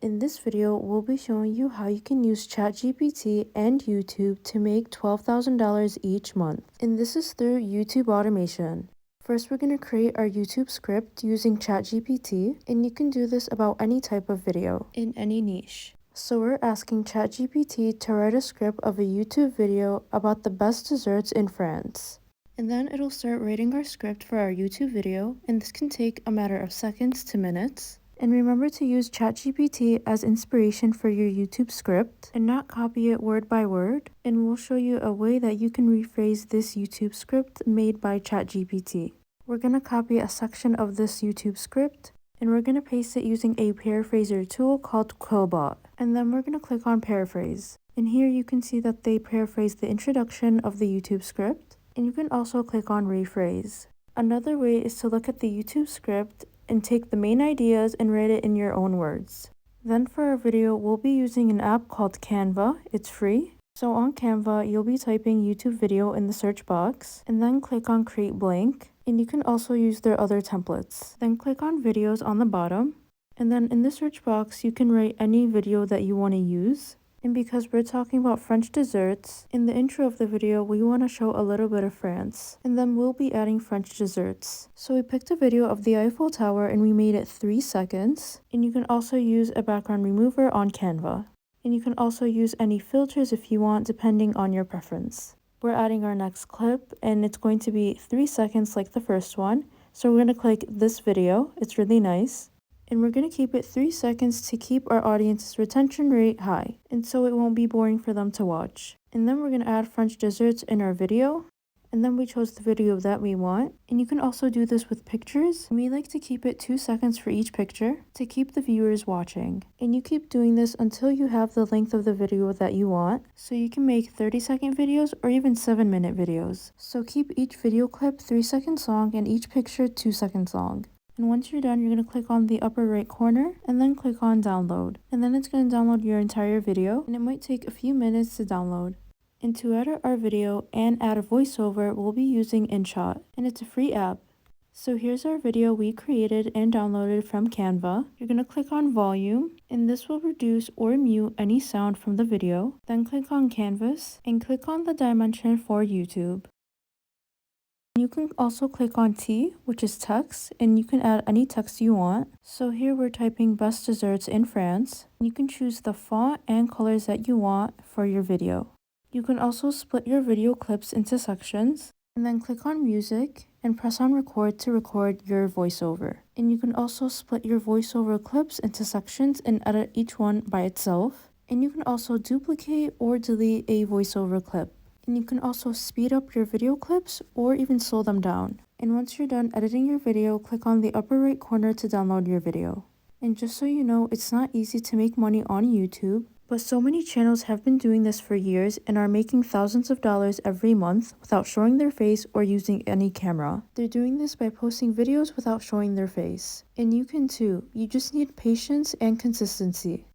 In this video, we'll be showing you how you can use ChatGPT and YouTube to make $12,000 each month. And this is through YouTube automation. First, we're going to create our YouTube script using ChatGPT, and you can do this about any type of video in any niche. So we're asking ChatGPT to write a script of a YouTube video about the best desserts in France. And then it'll start writing our script for our YouTube video, and this can take a matter of seconds to minutes. And remember to use ChatGPT as inspiration for your YouTube script and not copy it word by word. And we'll show you a way that you can rephrase this YouTube script made by ChatGPT. We're going to copy a section of this YouTube script and we're going to paste it using a paraphraser tool called Quillbot. And then we're going to click on paraphrase. And here you can see that they paraphrase the introduction of the YouTube script. And you can also click on rephrase. Another way is to look at the YouTube script and take the main ideas and write it in your own words. Then for our video, we'll be using an app called Canva. It's free. So on Canva, you'll be typing YouTube video in the search box and then click on create blank. And you can also use their other templates. Then click on videos on the bottom. And then in the search box, you can write any video that you want to use. And because we're talking about French desserts, in the intro of the video, we want to show a little bit of France. And then we'll be adding French desserts. So we picked a video of the Eiffel Tower and we made it 3 seconds. And you can also use a background remover on Canva. And you can also use any filters if you want, depending on your preference. We're adding our next clip and it's going to be 3 seconds like the first one. So we're going to click this video. It's really nice. And we're going to keep it 3 seconds to keep our audience's retention rate high, and so it won't be boring for them to watch. And then we're going to add French desserts in our video, and then we chose the video that we want. And you can also do this with pictures. We like to keep it 2 seconds for each picture to keep the viewers watching. And you keep doing this until you have the length of the video that you want. So you can make 30-second videos or even 7-minute videos. So keep each video clip 3 seconds long and each picture 2 seconds long. And once you're done, you're going to click on the upper right corner and then click on download. And then it's going to download your entire video, and it might take a few minutes to download. And to edit our video and add a voiceover, we'll be using InShot, and it's a free app. So here's our video we created and downloaded from Canva. You're going to click on volume, and this will reduce or mute any sound from the video. Then click on canvas and click on the dimension for YouTube. You can also click on T, which is text, and you can add any text you want. So here we're typing best desserts in France. You can choose the font and colors that you want for your video. You can also split your video clips into sections, and then click on music and press on record to record your voiceover. And you can also split your voiceover clips into sections and edit each one by itself. And you can also duplicate or delete a voiceover clip. And you can also speed up your video clips or even slow them down. And once you're done editing your video, click on the upper right corner to download your video. And just so you know, it's not easy to make money on YouTube, but so many channels have been doing this for years and are making thousands of dollars every month without showing their face or using any camera. They're doing this by posting videos without showing their face. And you can too. You just need patience and consistency.